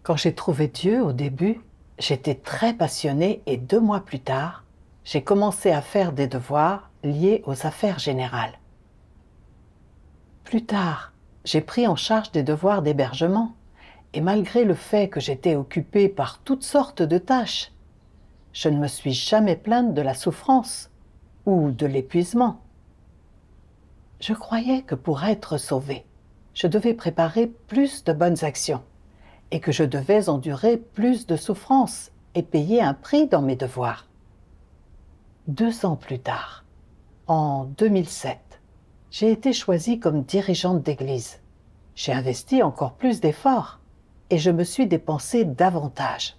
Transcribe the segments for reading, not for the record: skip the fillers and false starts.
Quand j'ai trouvé Dieu au début, j'étais très passionnée et 2 mois plus tard, j'ai commencé à faire des devoirs liés aux affaires générales. Plus tard, j'ai pris en charge des devoirs d'hébergement et malgré le fait que j'étais occupée par toutes sortes de tâches, je ne me suis jamais plainte de la souffrance ou de l'épuisement. Je croyais que pour être sauvée, je devais préparer plus de bonnes actions et que je devais endurer plus de souffrances et payer un prix dans mes devoirs. 2 ans plus tard, en 2007, j'ai été choisie comme dirigeante d'église. J'ai investi encore plus d'efforts et je me suis dépensée davantage.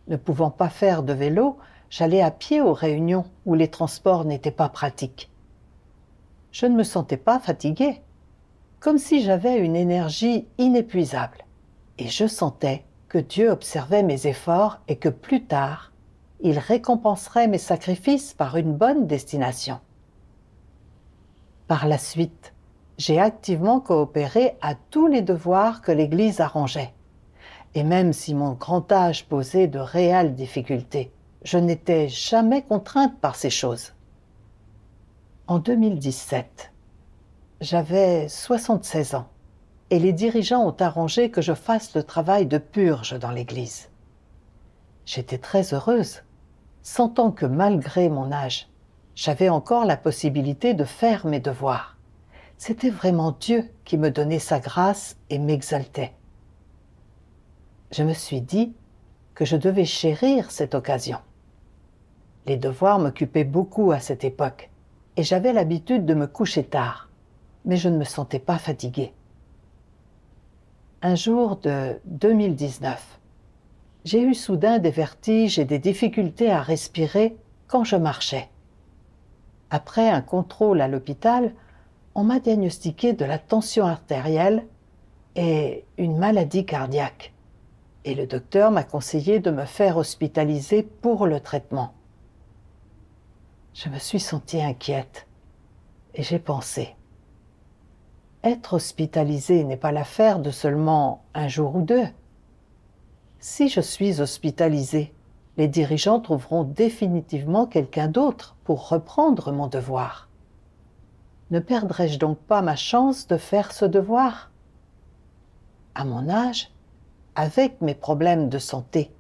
Ne pouvant pas faire de vélo, j'allais à pied aux réunions où les transports n'étaient pas pratiques. Je ne me sentais pas fatiguée, comme si j'avais une énergie inépuisable. Et je sentais que Dieu observait mes efforts et que plus tard, il récompenserait mes sacrifices par une bonne destination. Par la suite, j'ai activement coopéré à tous les devoirs que l'Église arrangeait. Et même si mon grand âge posait de réelles difficultés, je n'étais jamais contrainte par ces choses. En 2017, j'avais 76 ans et les dirigeants ont arrangé que je fasse le travail de purge dans l'Église. J'étais très heureuse, sentant que malgré mon âge, j'avais encore la possibilité de faire mes devoirs. C'était vraiment Dieu qui me donnait sa grâce et m'exaltait. Je me suis dit que je devais chérir cette occasion. Les devoirs m'occupaient beaucoup à cette époque et j'avais l'habitude de me coucher tard, mais je ne me sentais pas fatiguée. Un jour de 2019, j'ai eu soudain des vertiges et des difficultés à respirer quand je marchais. Après un contrôle à l'hôpital, on m'a diagnostiqué de la tension artérielle et une maladie cardiaque. Et le docteur m'a conseillé de me faire hospitaliser pour le traitement. Je me suis sentie inquiète et j'ai pensé, être hospitalisée n'est pas l'affaire de seulement un jour ou deux. Si je suis hospitalisée, les dirigeants trouveront définitivement quelqu'un d'autre pour reprendre mon devoir. Ne perdrai-je donc pas ma chance de faire ce devoir? À mon âge, avec mes problèmes de santé,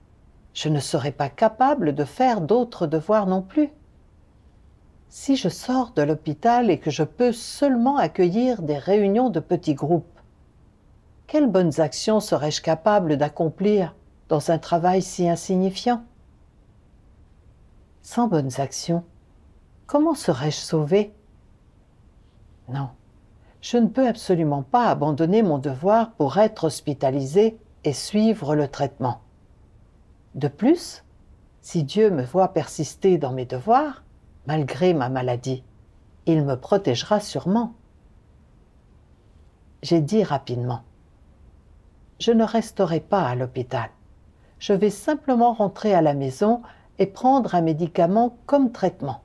je ne serai pas capable de faire d'autres devoirs non plus. Si je sors de l'hôpital et que je peux seulement accueillir des réunions de petits groupes, quelles bonnes actions serais-je capable d'accomplir dans un travail si insignifiant? Sans bonnes actions, comment serais-je sauvée? Non, je ne peux absolument pas abandonner mon devoir pour être hospitalisée et suivre le traitement. De plus, si Dieu me voit persister dans mes devoirs, malgré ma maladie, il me protégera sûrement. J'ai dit rapidement, je ne resterai pas à l'hôpital. Je vais simplement rentrer à la maison et prendre un médicament comme traitement.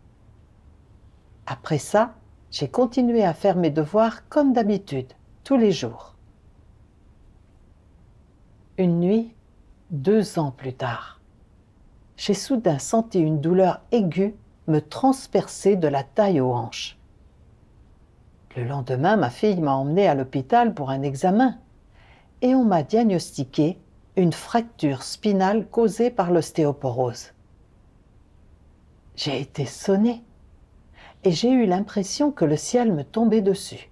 Après ça, j'ai continué à faire mes devoirs comme d'habitude, tous les jours. Une nuit, 2 ans plus tard, j'ai soudain senti une douleur aiguë me transpercer de la taille aux hanches. Le lendemain, ma fille m'a emmenée à l'hôpital pour un examen et on m'a diagnostiqué une fracture spinale causée par l'ostéoporose. J'ai été sonnée et j'ai eu l'impression que le ciel me tombait dessus.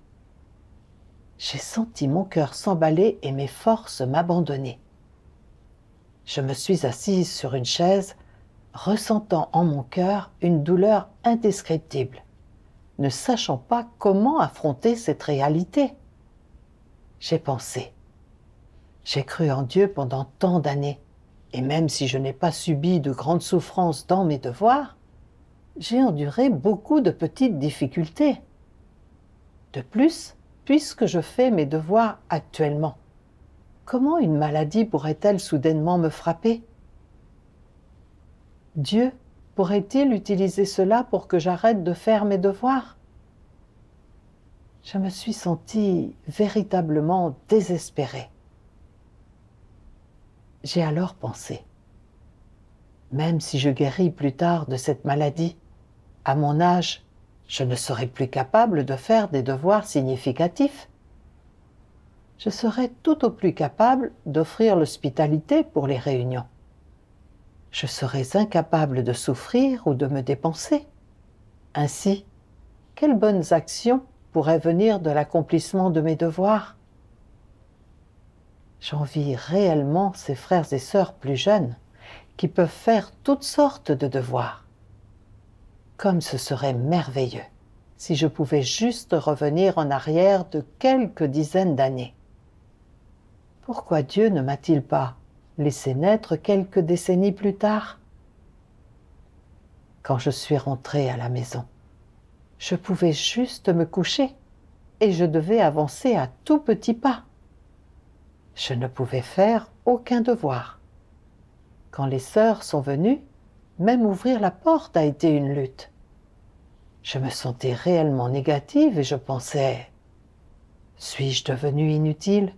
J'ai senti mon cœur s'emballer et mes forces m'abandonner. Je me suis assise sur une chaise, ressentant en mon cœur une douleur indescriptible, ne sachant pas comment affronter cette réalité. J'ai pensé, j'ai cru en Dieu pendant tant d'années, et même si je n'ai pas subi de grandes souffrances dans mes devoirs, j'ai enduré beaucoup de petites difficultés. De plus, puisque je fais mes devoirs actuellement, comment une maladie pourrait-elle soudainement me frapper? Dieu pourrait-il utiliser cela pour que j'arrête de faire mes devoirs? Je me suis sentie véritablement désespérée. J'ai alors pensé, même si je guéris plus tard de cette maladie, à mon âge, je ne serai plus capable de faire des devoirs significatifs. Je serai tout au plus capable d'offrir l'hospitalité pour les réunions. Je serai incapable de souffrir ou de me dépenser. Ainsi, quelles bonnes actions pourraient venir de l'accomplissement de mes devoirs? J'envie réellement ces frères et sœurs plus jeunes qui peuvent faire toutes sortes de devoirs. Comme ce serait merveilleux si je pouvais juste revenir en arrière de quelques dizaines d'années. Pourquoi Dieu ne m'a-t-il pas laissé naître quelques décennies plus tard? Quand je suis rentrée à la maison, je pouvais juste me coucher et je devais avancer à tout petits pas. Je ne pouvais faire aucun devoir. Quand les sœurs sont venues, même ouvrir la porte a été une lutte. Je me sentais réellement négative et je pensais « Suis-je devenue inutile ?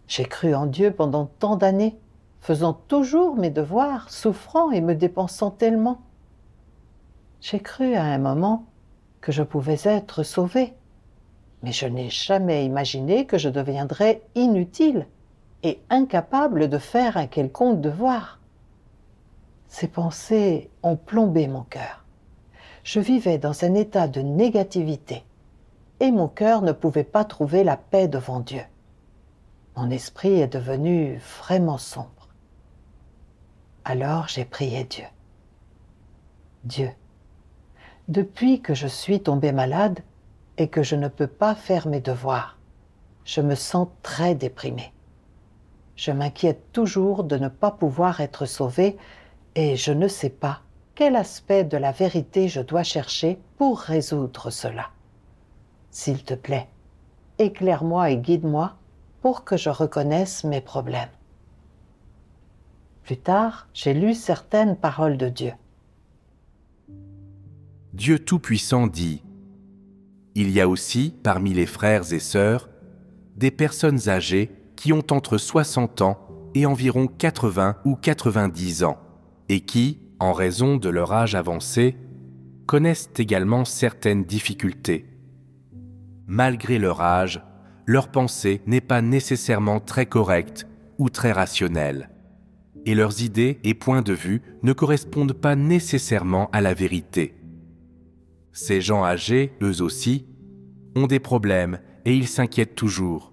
J'ai cru en Dieu pendant tant d'années, faisant toujours mes devoirs, souffrant et me dépensant tellement. J'ai cru à un moment que je pouvais être sauvée, mais je n'ai jamais imaginé que je deviendrais inutile et incapable de faire un quelconque devoir. » Ces pensées ont plombé mon cœur. Je vivais dans un état de négativité et mon cœur ne pouvait pas trouver la paix devant Dieu. Mon esprit est devenu vraiment sombre. Alors j'ai prié Dieu. Dieu, depuis que je suis tombée malade et que je ne peux pas faire mes devoirs, je me sens très déprimée. Je m'inquiète toujours de ne pas pouvoir être sauvée et je ne sais pas quel aspect de la vérité je dois chercher pour résoudre cela. S'il te plaît, éclaire-moi et guide-moi pour que je reconnaisse mes problèmes. Plus tard, j'ai lu certaines paroles de Dieu. Dieu Tout-Puissant dit « Il y a aussi, parmi les frères et sœurs, des personnes âgées qui ont entre 60 ans et environ 80 ou 90 ans, et qui, en raison de leur âge avancé, connaissent également certaines difficultés. Malgré leur âge, leur pensée n'est pas nécessairement très correcte ou très rationnelle, et leurs idées et points de vue ne correspondent pas nécessairement à la vérité. Ces gens âgés, eux aussi, ont des problèmes et ils s'inquiètent toujours.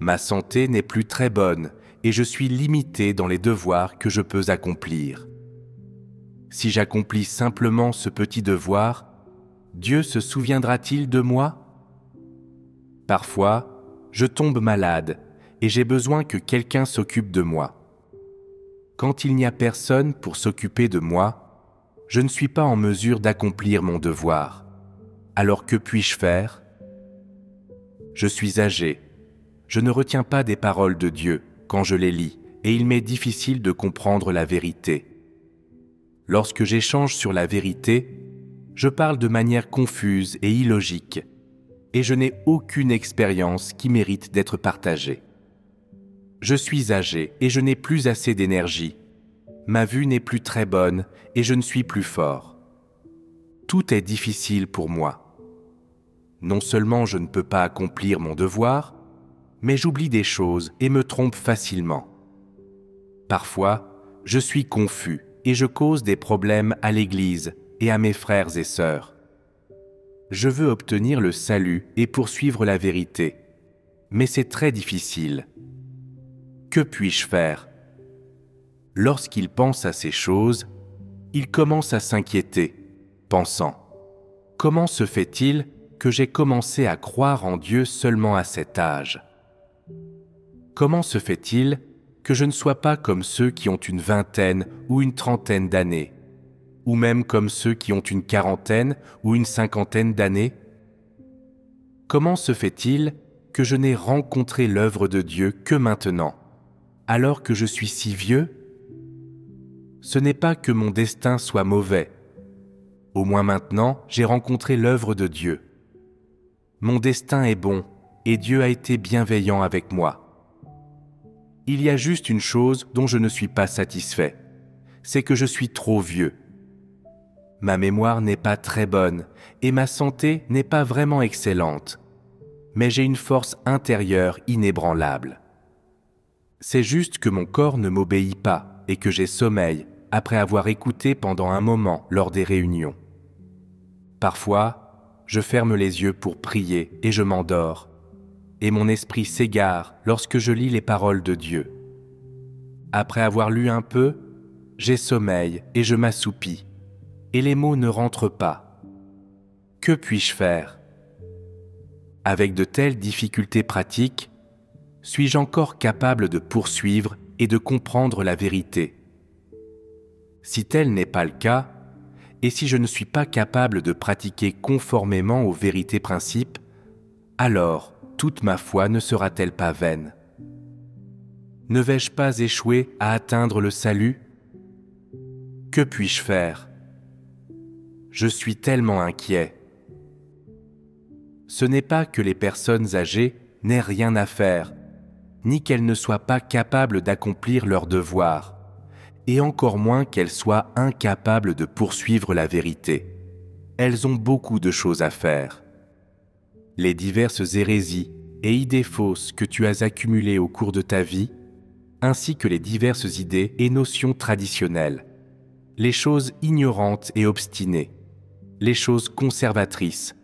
Ma santé n'est plus très bonne et je suis limité dans les devoirs que je peux accomplir. Si j'accomplis simplement ce petit devoir, Dieu se souviendra-t-il de moi ? Parfois, je tombe malade et j'ai besoin que quelqu'un s'occupe de moi. Quand il n'y a personne pour s'occuper de moi, je ne suis pas en mesure d'accomplir mon devoir. Alors que puis-je faire ? Je suis âgé. Je ne retiens pas des paroles de Dieu quand je les lis et il m'est difficile de comprendre la vérité. Lorsque j'échange sur la vérité, je parle de manière confuse et illogique et je n'ai aucune expérience qui mérite d'être partagée. Je suis âgé et je n'ai plus assez d'énergie. Ma vue n'est plus très bonne et je ne suis plus fort. Tout est difficile pour moi. Non seulement je ne peux pas accomplir mon devoir, mais j'oublie des choses et me trompe facilement. Parfois, je suis confus et je cause des problèmes à l'Église et à mes frères et sœurs. Je veux obtenir le salut et poursuivre la vérité, mais c'est très difficile. Que puis-je faire ? Lorsqu'il pense à ces choses, il commence à s'inquiéter, pensant « Comment se fait-il que j'ai commencé à croire en Dieu seulement à cet âge ? Comment se fait-il que je ne sois pas comme ceux qui ont une vingtaine ou une trentaine d'années, ou même comme ceux qui ont une quarantaine ou une cinquantaine d'années ? Comment se fait-il que je n'ai rencontré l'œuvre de Dieu que maintenant, alors que je suis si vieux ? Ce n'est pas que mon destin soit mauvais. Au moins maintenant, j'ai rencontré l'œuvre de Dieu. Mon destin est bon et Dieu a été bienveillant avec moi. Il y a juste une chose dont je ne suis pas satisfait, c'est que je suis trop vieux. Ma mémoire n'est pas très bonne et ma santé n'est pas vraiment excellente, mais j'ai une force intérieure inébranlable. C'est juste que mon corps ne m'obéit pas et que j'ai sommeil après avoir écouté pendant un moment lors des réunions. Parfois, je ferme les yeux pour prier et je m'endors, et mon esprit s'égare lorsque je lis les paroles de Dieu. Après avoir lu un peu, j'ai sommeil et je m'assoupis, et les mots ne rentrent pas. Que puis-je faire? Avec de telles difficultés pratiques, suis-je encore capable de poursuivre et de comprendre la vérité? Si tel n'est pas le cas, et si je ne suis pas capable de pratiquer conformément aux vérités principes, alors toute ma foi ne sera-t-elle pas vaine? Ne vais-je pas échouer à atteindre le salut? Que puis-je faire? Je suis tellement inquiet. Ce n'est pas que les personnes âgées n'aient rien à faire, ni qu'elles ne soient pas capables d'accomplir leurs devoirs, et encore moins qu'elles soient incapables de poursuivre la vérité. Elles ont beaucoup de choses à faire. Les diverses hérésies et idées fausses que tu as accumulées au cours de ta vie, ainsi que les diverses idées et notions traditionnelles, les choses ignorantes et obstinées, les choses conservatrices,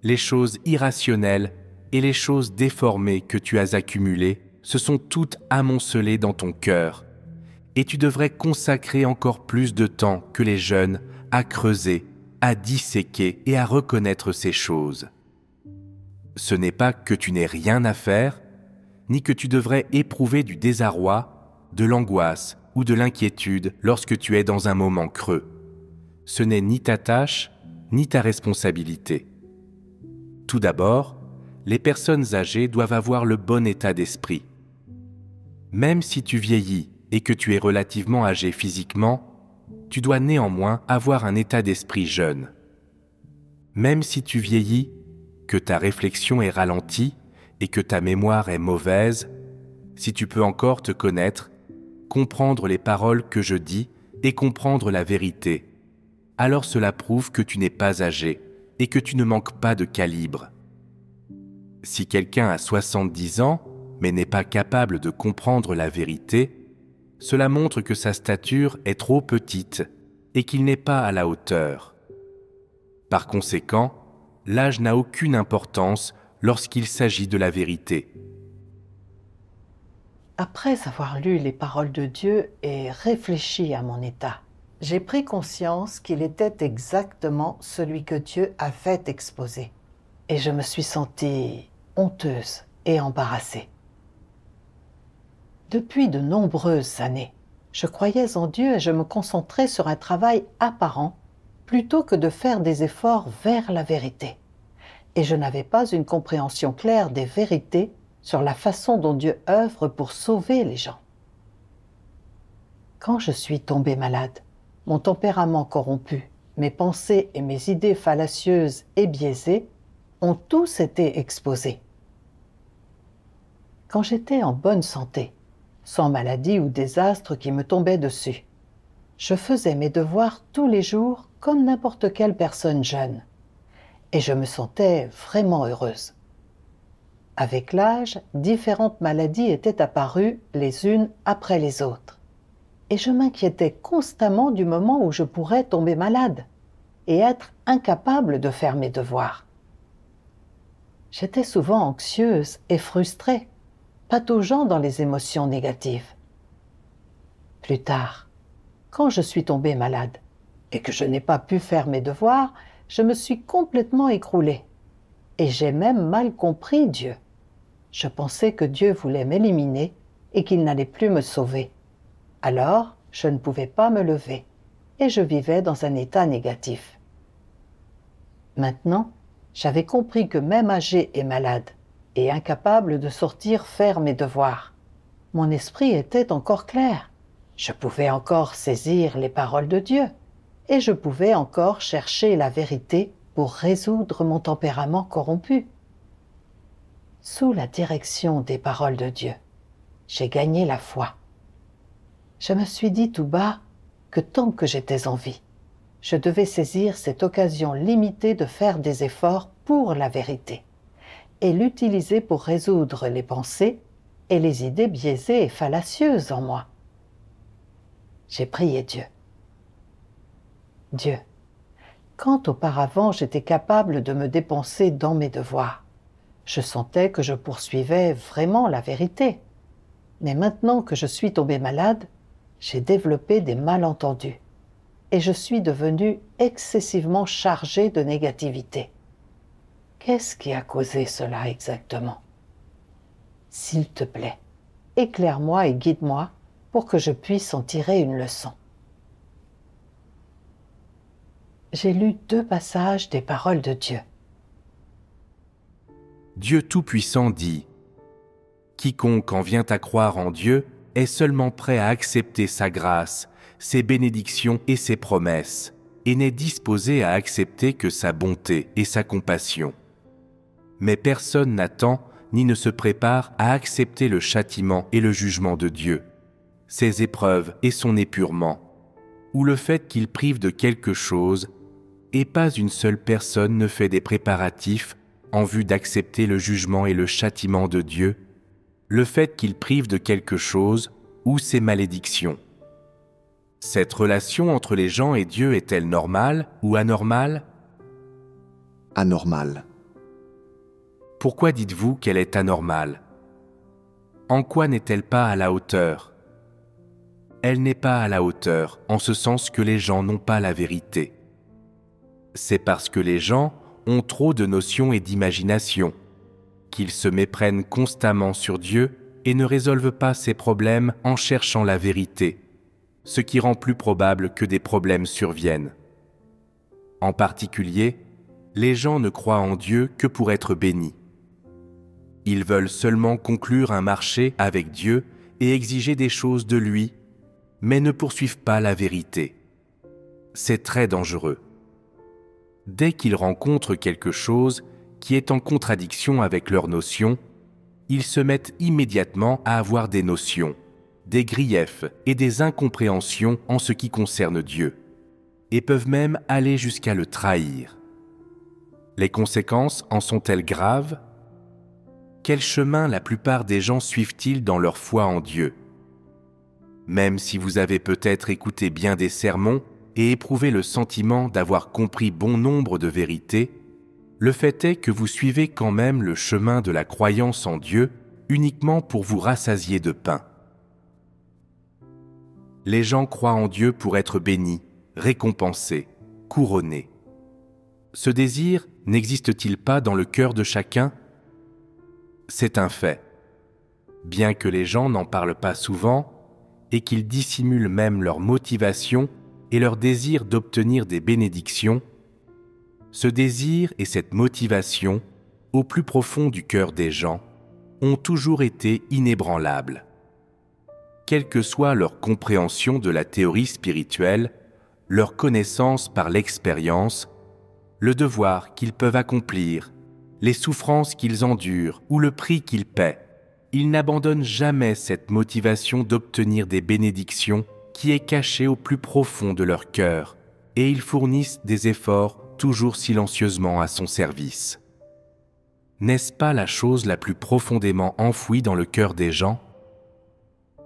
les choses irrationnelles et les choses déformées que tu as accumulées se sont toutes amoncelées dans ton cœur, et tu devrais consacrer encore plus de temps que les jeunes à creuser, à disséquer et à reconnaître ces choses. Ce n'est pas que tu n'aies rien à faire, ni que tu devrais éprouver du désarroi, de l'angoisse ou de l'inquiétude lorsque tu es dans un moment creux. Ce n'est ni ta tâche, ni ta responsabilité. Tout d'abord, les personnes âgées doivent avoir le bon état d'esprit. Même si tu vieillis et que tu es relativement âgé physiquement, tu dois néanmoins avoir un état d'esprit jeune. Même si tu vieillis, que ta réflexion est ralentie et que ta mémoire est mauvaise, si tu peux encore te connaître, comprendre les paroles que je dis et comprendre la vérité, alors cela prouve que tu n'es pas âgé et que tu ne manques pas de calibre. Si quelqu'un a 70 ans, mais n'est pas capable de comprendre la vérité, cela montre que sa stature est trop petite et qu'il n'est pas à la hauteur. Par conséquent, l'âge n'a aucune importance lorsqu'il s'agit de la vérité. Après avoir lu les paroles de Dieu et réfléchi à mon état, j'ai pris conscience qu'il était exactement celui que Dieu avait exposé. Et je me suis sentie honteuse et embarrassée. Depuis de nombreuses années, je croyais en Dieu et je me concentrais sur un travail apparent plutôt que de faire des efforts vers la vérité. Et je n'avais pas une compréhension claire des vérités sur la façon dont Dieu œuvre pour sauver les gens. Quand je suis tombée malade, mon tempérament corrompu, mes pensées et mes idées fallacieuses et biaisées ont tous été exposés. Quand j'étais en bonne santé, sans maladie ou désastre qui me tombait dessus, je faisais mes devoirs tous les jours comme n'importe quelle personne jeune, et je me sentais vraiment heureuse. Avec l'âge, différentes maladies étaient apparues les unes après les autres, et je m'inquiétais constamment du moment où je pourrais tomber malade et être incapable de faire mes devoirs. J'étais souvent anxieuse et frustrée, pataugeant dans les émotions négatives. Plus tard, quand je suis tombée malade et que je n'ai pas pu faire mes devoirs, je me suis complètement écroulée. Et j'ai même mal compris Dieu. Je pensais que Dieu voulait m'éliminer et qu'il n'allait plus me sauver. Alors, je ne pouvais pas me lever et je vivais dans un état négatif. Maintenant, j'avais compris que même âgée et malade, et incapable de sortir faire mes devoirs, mon esprit était encore clair. Je pouvais encore saisir les paroles de Dieu et je pouvais encore chercher la vérité pour résoudre mon tempérament corrompu. Sous la direction des paroles de Dieu, j'ai gagné la foi. Je me suis dit tout bas que tant que j'étais en vie, je devais saisir cette occasion limitée de faire des efforts pour la vérité et l'utiliser pour résoudre les pensées et les idées biaisées et fallacieuses en moi. J'ai prié Dieu. Dieu, quand auparavant j'étais capable de me dépenser dans mes devoirs, je sentais que je poursuivais vraiment la vérité. Mais maintenant que je suis tombée malade, j'ai développé des malentendus et je suis devenue excessivement chargée de négativité. Qu'est-ce qui a causé cela exactement? S'il te plaît, éclaire-moi et guide-moi pour que je puisse en tirer une leçon. J'ai lu 2 passages des paroles de Dieu. Dieu Tout-Puissant dit « Quiconque en vient à croire en Dieu est seulement prêt à accepter sa grâce, ses bénédictions et ses promesses, et n'est disposé à accepter que sa bonté et sa compassion. Mais personne n'attend ni ne se prépare à accepter le châtiment et le jugement de Dieu, ses épreuves et son épurement, ou le fait qu'il prive de quelque chose, et pas une seule personne ne fait des préparatifs en vue d'accepter le jugement et le châtiment de Dieu, le fait qu'il prive de quelque chose ou ses malédictions. Cette relation entre les gens et Dieu est-elle normale ou anormale? Anormal. Pourquoi dites-vous qu'elle est anormale? En quoi n'est-elle pas à la hauteur? Elle n'est pas à la hauteur, en ce sens que les gens n'ont pas la vérité. C'est parce que les gens ont trop de notions et d'imagination, qu'ils se méprennent constamment sur Dieu et ne résolvent pas ces problèmes en cherchant la vérité, ce qui rend plus probable que des problèmes surviennent. En particulier, les gens ne croient en Dieu que pour être bénis. Ils veulent seulement conclure un marché avec Dieu et exiger des choses de lui, mais ne poursuivent pas la vérité. C'est très dangereux. Dès qu'ils rencontrent quelque chose qui est en contradiction avec leurs notions, ils se mettent immédiatement à avoir des notions, des griefs et des incompréhensions en ce qui concerne Dieu, et peuvent même aller jusqu'à le trahir. Les conséquences en sont-elles graves? Quel chemin la plupart des gens suivent-ils dans leur foi en Dieu? Même si vous avez peut-être écouté bien des sermons et éprouvé le sentiment d'avoir compris bon nombre de vérités, le fait est que vous suivez quand même le chemin de la croyance en Dieu uniquement pour vous rassasier de pain. Les gens croient en Dieu pour être bénis, récompensés, couronnés. Ce désir n'existe-t-il pas dans le cœur de chacun? C'est un fait. Bien que les gens n'en parlent pas souvent et qu'ils dissimulent même leur motivation et leur désir d'obtenir des bénédictions, ce désir et cette motivation, au plus profond du cœur des gens, ont toujours été inébranlables. Quelle que soit leur compréhension de la théorie spirituelle, leur connaissance par l'expérience, le devoir qu'ils peuvent accomplir, les souffrances qu'ils endurent ou le prix qu'ils paient, ils n'abandonnent jamais cette motivation d'obtenir des bénédictions qui est cachée au plus profond de leur cœur, et ils fournissent des efforts toujours silencieusement à son service. N'est-ce pas la chose la plus profondément enfouie dans le cœur des gens?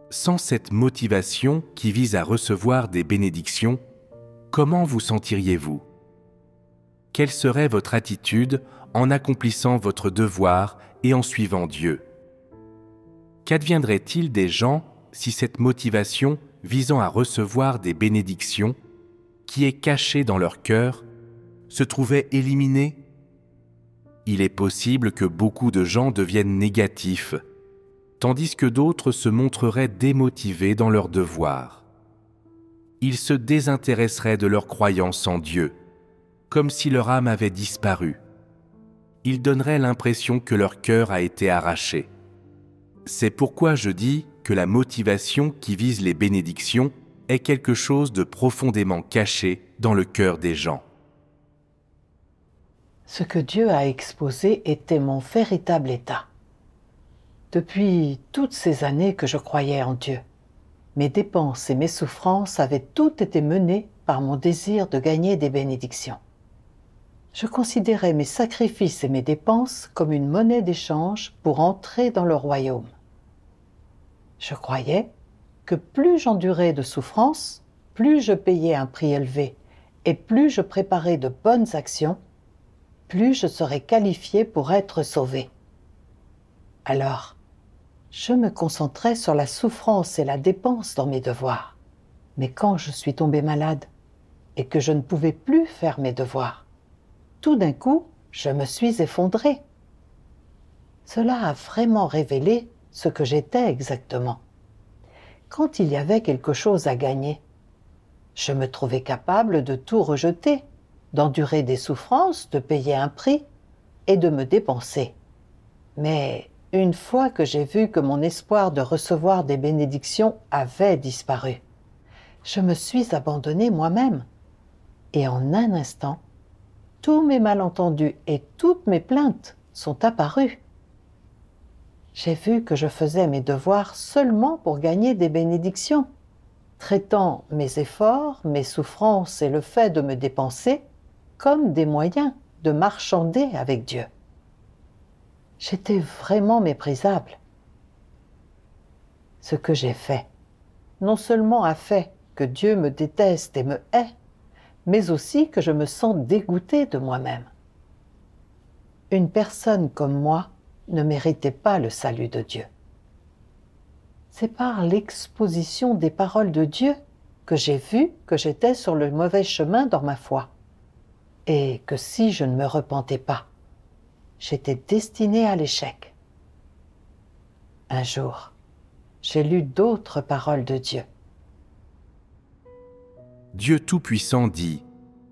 Sans cette motivation qui vise à recevoir des bénédictions, comment vous sentiriez-vous? Quelle serait votre attitude en accomplissant votre devoir et en suivant Dieu? Qu'adviendrait-il des gens si cette motivation visant à recevoir des bénédictions, qui est cachée dans leur cœur, se trouvait éliminée? Il est possible que beaucoup de gens deviennent négatifs, tandis que d'autres se montreraient démotivés dans leur devoir. Ils se désintéresseraient de leur croyance en Dieu, comme si leur âme avait disparu. Ils donneraient l'impression que leur cœur a été arraché. C'est pourquoi je dis que la motivation qui vise les bénédictions est quelque chose de profondément caché dans le cœur des gens. Ce que Dieu a exposé était mon véritable état. Depuis toutes ces années que je croyais en Dieu, mes dépenses et mes souffrances avaient toutes été menées par mon désir de gagner des bénédictions. Je considérais mes sacrifices et mes dépenses comme une monnaie d'échange pour entrer dans le royaume. Je croyais que plus j'endurais de souffrances, plus je payais un prix élevé et plus je préparais de bonnes actions, plus je serais qualifié pour être sauvé. Alors, je me concentrais sur la souffrance et la dépense dans mes devoirs. Mais quand je suis tombée malade et que je ne pouvais plus faire mes devoirs, tout d'un coup, je me suis effondrée. Cela a vraiment révélé ce que j'étais exactement. Quand il y avait quelque chose à gagner, je me trouvais capable de tout rejeter, d'endurer des souffrances, de payer un prix et de me dépenser. Mais une fois que j'ai vu que mon espoir de recevoir des bénédictions avait disparu, je me suis abandonnée moi-même. Et en un instant, tous mes malentendus et toutes mes plaintes sont apparus. J'ai vu que je faisais mes devoirs seulement pour gagner des bénédictions, traitant mes efforts, mes souffrances et le fait de me dépenser comme des moyens de marchander avec Dieu. J'étais vraiment méprisable. Ce que j'ai fait, non seulement a fait que Dieu me déteste et me hait, mais aussi que je me sens dégoûtée de moi-même. Une personne comme moi ne méritait pas le salut de Dieu. C'est par l'exposition des paroles de Dieu que j'ai vu que j'étais sur le mauvais chemin dans ma foi, et que si je ne me repentais pas, j'étais destinée à l'échec. Un jour, j'ai lu d'autres paroles de Dieu. Dieu Tout-Puissant dit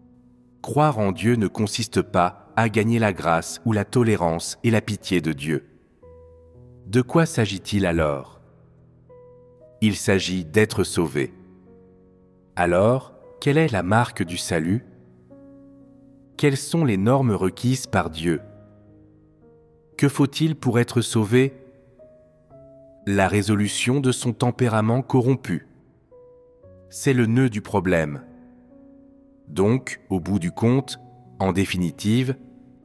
« Croire en Dieu ne consiste pas à gagner la grâce ou la tolérance et la pitié de Dieu. » De quoi s'agit-il alors? Il s'agit d'être sauvé. Alors, quelle est la marque du salut? Quelles sont les normes requises par Dieu? Que faut-il pour être sauvé? La résolution de son tempérament corrompu. C'est le nœud du problème. Donc, au bout du compte, en définitive,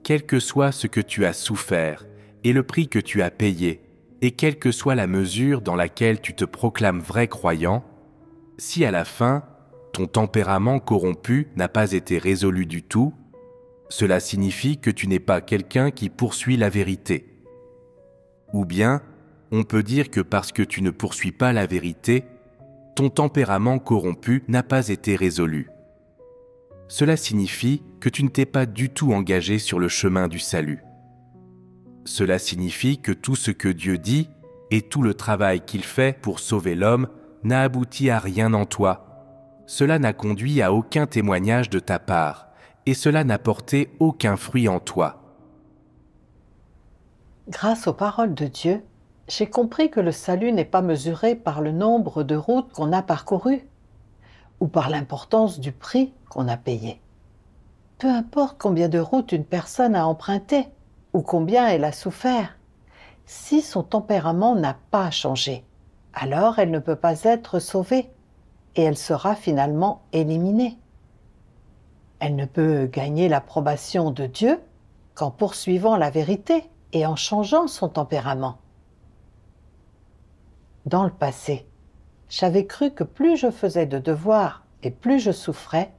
quel que soit ce que tu as souffert et le prix que tu as payé, et quelle que soit la mesure dans laquelle tu te proclames vrai croyant, si à la fin, ton tempérament corrompu n'a pas été résolu du tout, cela signifie que tu n'es pas quelqu'un qui poursuit la vérité. Ou bien, on peut dire que parce que tu ne poursuis pas la vérité, ton tempérament corrompu n'a pas été résolu. Cela signifie que tu ne t'es pas du tout engagé sur le chemin du salut. Cela signifie que tout ce que Dieu dit et tout le travail qu'il fait pour sauver l'homme n'a abouti à rien en toi. Cela n'a conduit à aucun témoignage de ta part et cela n'a porté aucun fruit en toi. Grâce aux paroles de Dieu, j'ai compris que le salut n'est pas mesuré par le nombre de routes qu'on a parcourues ou par l'importance du prix qu'on a payé. Peu importe combien de routes une personne a emprunté ou combien elle a souffert, si son tempérament n'a pas changé, alors elle ne peut pas être sauvée et elle sera finalement éliminée. Elle ne peut gagner l'approbation de Dieu qu'en poursuivant la vérité et en changeant son tempérament. Dans le passé, j'avais cru que plus je faisais de devoirs et plus je souffrais,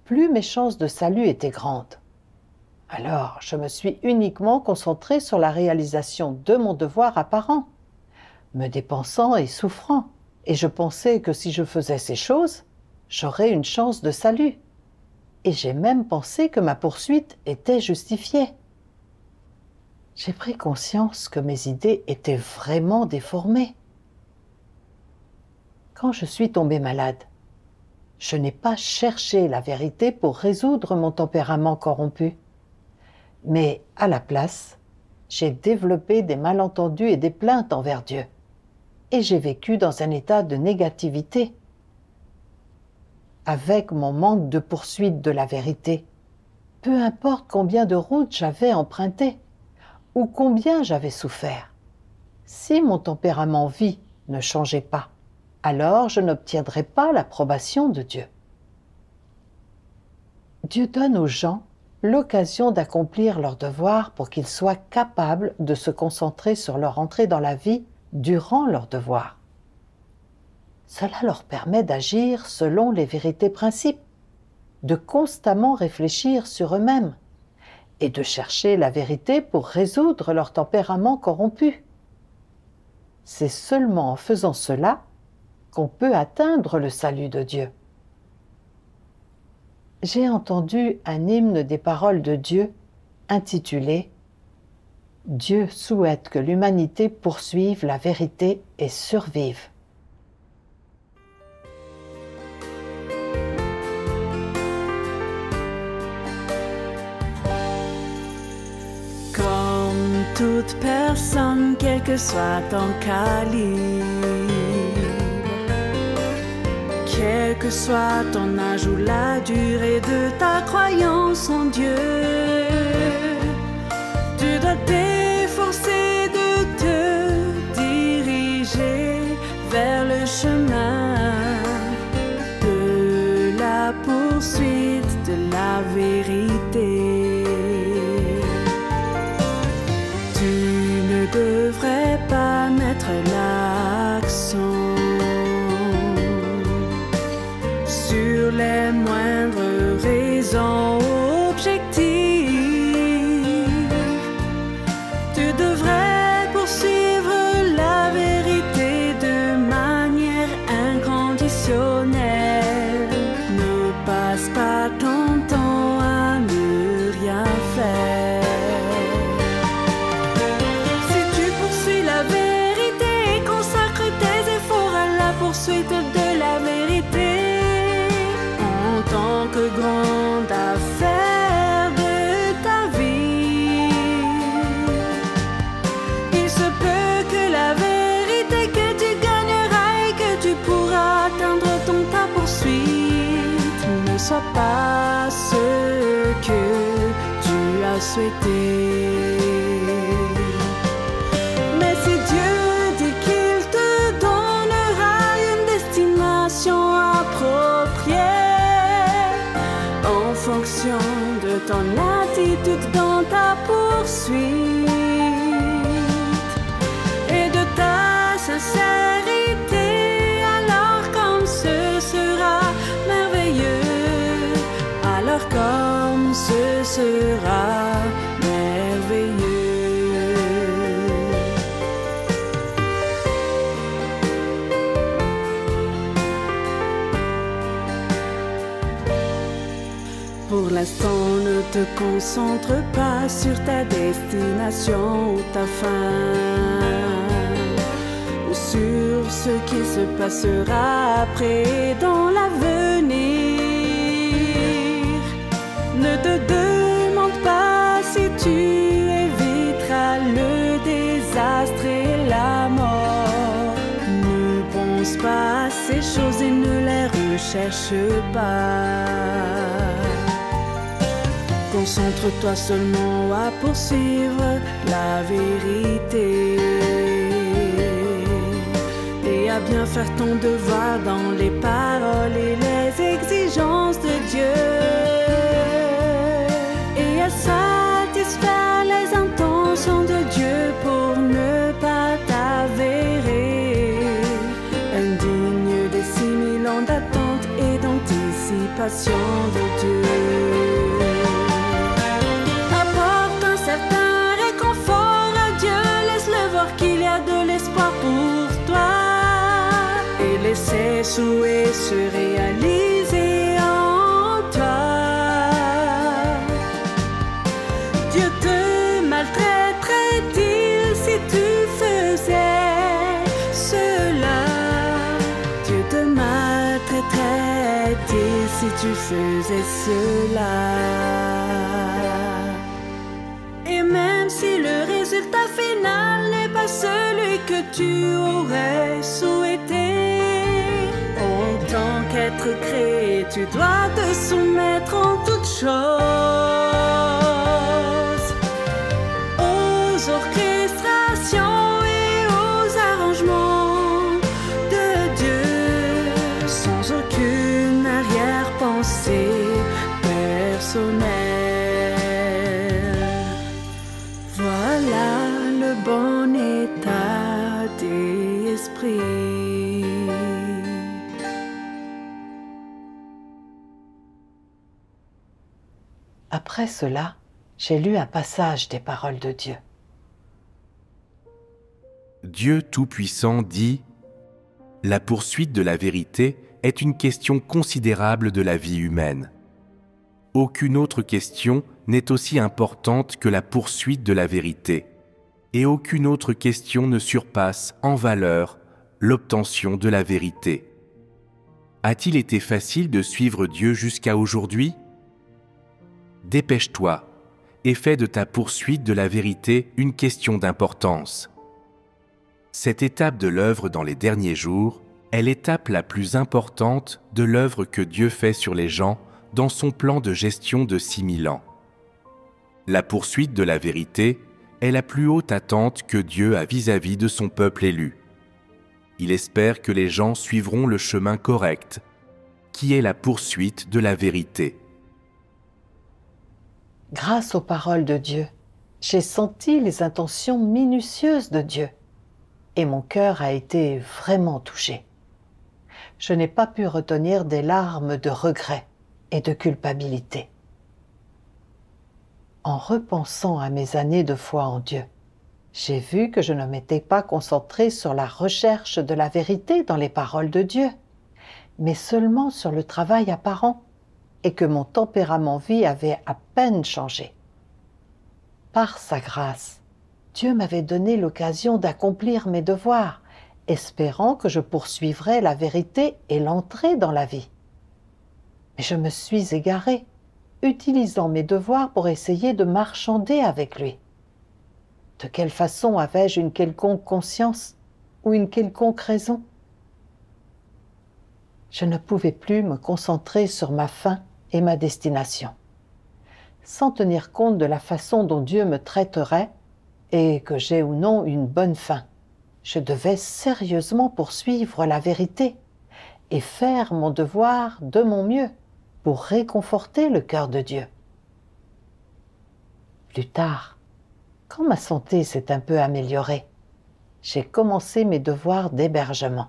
plus mes chances de salut étaient grandes. Alors, je me suis uniquement concentrée sur la réalisation de mon devoir apparent, me dépensant et souffrant, et je pensais que si je faisais ces choses, j'aurais une chance de salut. Et j'ai même pensé que ma poursuite était justifiée. J'ai pris conscience que mes idées étaient vraiment déformées. Quand je suis tombée malade, je n'ai pas cherché la vérité pour résoudre mon tempérament corrompu. Mais à la place, j'ai développé des malentendus et des plaintes envers Dieu. Et j'ai vécu dans un état de négativité. Avec mon manque de poursuite de la vérité, peu importe combien de routes j'avais empruntées ou combien j'avais souffert, Si mon tempérament vie ne changeait pas, alors je n'obtiendrais pas l'approbation de Dieu. Dieu donne aux gens l'occasion d'accomplir leur devoir pour qu'ils soient capables de se concentrer sur leur entrée dans la vie durant leur devoir. Cela leur permet d'agir selon les vérités principes, de constamment réfléchir sur eux-mêmes et de chercher la vérité pour résoudre leur tempérament corrompu. C'est seulement en faisant cela qu'on peut atteindre le salut de Dieu. J'ai entendu un hymne des paroles de Dieu intitulé « Dieu souhaite que l'humanité poursuive la vérité et survive ». Comme toute personne, quel que soit ton calibre, quel que soit ton âge ou la durée de ta croyance en Dieu, tu dois t'efforcer de te diriger vers le chemin de la poursuite de la vérité. Tu ne devrais pas mettre l'accent sur les moindres raisons objectives. Tu devrais poursuivre la vérité de manière inconditionnelle. Ne passe pas ton temps à ne rien faire. Si tu poursuis la vérité et consacres tes efforts à la poursuite de la vérité, en tant que grande affaire de ta vie, il se peut que la vérité que tu gagneras et que tu pourras atteindre dans ta poursuite ne soit pas ce que tu as souhaité. Mais si Dieu dit qu'il te donnera une destination appropriée en fonction de ton attitude dans ta poursuite et de ta sincérité, alors comme ce sera merveilleux, alors comme ce sera merveilleux. Pour l'instant, ne te concentre pas sur ta destination ou ta fin, ou sur ce qui se passera après dans l'avenir. Ne te demande pas si tu éviteras le désastre et la mort. Ne pense pas à ces choses et ne les recherche pas. Concentre-toi seulement à poursuivre la vérité et à bien faire ton devoir dans les paroles et les exigences de Dieu, et à satisfaire les intentions de Dieu pour ne pas t'avérer indigne des 6000 ans d'attente et d'anticipation de Dieu. Qu'il y a de l'espoir pour toi et laisse ses souhaits se réaliser en toi. Dieu te maltraiterait-il si tu faisais cela? Dieu te maltraiterait-il si tu faisais cela? Et même si le résultat final n'est pas celui que tu aurais souhaité, en tant qu'être créé, tu dois te soumettre en toutes choses aux orchestrations et aux Après cela, j'ai lu un passage des paroles de Dieu. Dieu Tout-Puissant dit « La poursuite de la vérité est une question considérable de la vie humaine. Aucune autre question n'est aussi importante que la poursuite de la vérité, et aucune autre question ne surpasse en valeur l'obtention de la vérité. A-t-il été facile de suivre Dieu jusqu'à aujourd'hui? Dépêche-toi et fais de ta poursuite de la vérité une question d'importance. Cette étape de l'œuvre dans les derniers jours est l'étape la plus importante de l'œuvre que Dieu fait sur les gens dans son plan de gestion de 6000 ans. La poursuite de la vérité est la plus haute attente que Dieu a vis-à-vis de son peuple élu. Il espère que les gens suivront le chemin correct, qui est la poursuite de la vérité. Grâce aux paroles de Dieu, j'ai senti les intentions minutieuses de Dieu et mon cœur a été vraiment touché. Je n'ai pas pu retenir des larmes de regret et de culpabilité. En repensant à mes années de foi en Dieu, j'ai vu que je ne m'étais pas concentrée sur la recherche de la vérité dans les paroles de Dieu, mais seulement sur le travail apparent, et que mon tempérament-vie avait à peine changé. Par sa grâce, Dieu m'avait donné l'occasion d'accomplir mes devoirs, espérant que je poursuivrais la vérité et l'entrée dans la vie. Mais je me suis égarée, utilisant mes devoirs pour essayer de marchander avec lui. De quelle façon avais-je une quelconque conscience ou une quelconque raison? Je ne pouvais plus me concentrer sur ma fin et ma destination. Sans tenir compte de la façon dont Dieu me traiterait et que j'ai ou non une bonne fin, je devais sérieusement poursuivre la vérité et faire mon devoir de mon mieux pour réconforter le cœur de Dieu. Plus tard, quand ma santé s'est un peu améliorée, j'ai commencé mes devoirs d'hébergement.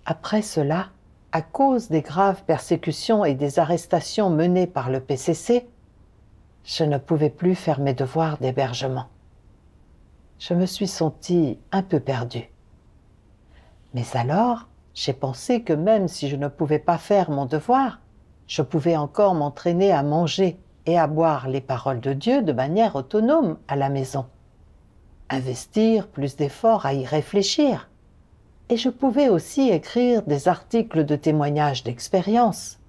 Après cela, à cause des graves persécutions et des arrestations menées par le PCC, je ne pouvais plus faire mes devoirs d'hébergement. Je me suis sentie un peu perdue. Mais alors, j'ai pensé que même si je ne pouvais pas faire mon devoir, je pouvais encore m'entraîner à manger et à boire les paroles de Dieu de manière autonome à la maison. Investir plus d'efforts à y réfléchir. Et je pouvais aussi écrire des articles de témoignages d'expérience,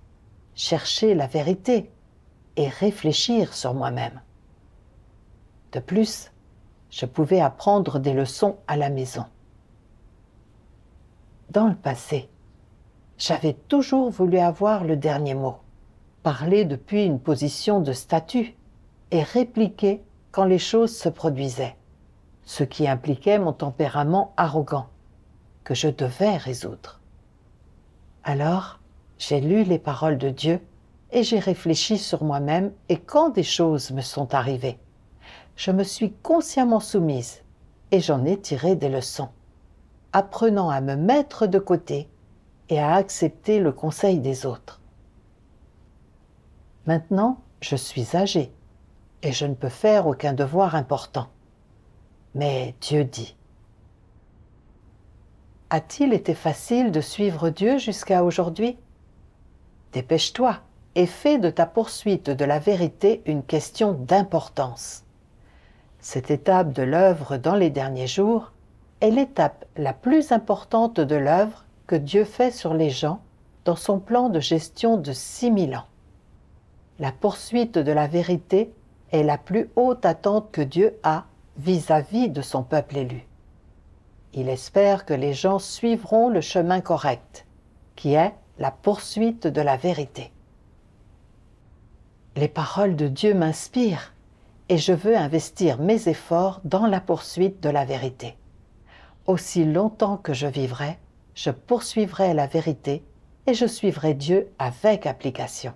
chercher la vérité et réfléchir sur moi-même. De plus, je pouvais apprendre des leçons à la maison. Dans le passé, j'avais toujours voulu avoir le dernier mot, parler depuis une position de statut et répliquer quand les choses se produisaient, ce qui impliquait mon tempérament arrogant, que je devais résoudre. Alors, j'ai lu les paroles de Dieu et j'ai réfléchi sur moi-même et quand des choses me sont arrivées, je me suis consciemment soumise et j'en ai tiré des leçons, apprenant à me mettre de côté et à accepter le conseil des autres. Maintenant, je suis âgée et je ne peux faire aucun devoir important. Mais Dieu dit: a-t-il été facile de suivre Dieu jusqu'à aujourd'hui? Dépêche-toi et fais de ta poursuite de la vérité une question d'importance. Cette étape de l'œuvre dans les derniers jours est l'étape la plus importante de l'œuvre que Dieu fait sur les gens dans son plan de gestion de 6000 ans. La poursuite de la vérité est la plus haute attente que Dieu a vis-à-vis de son peuple élu. Il espère que les gens suivront le chemin correct, qui est la poursuite de la vérité. Les paroles de Dieu m'inspirent et je veux investir mes efforts dans la poursuite de la vérité. Aussi longtemps que je vivrai, je poursuivrai la vérité et je suivrai Dieu avec application.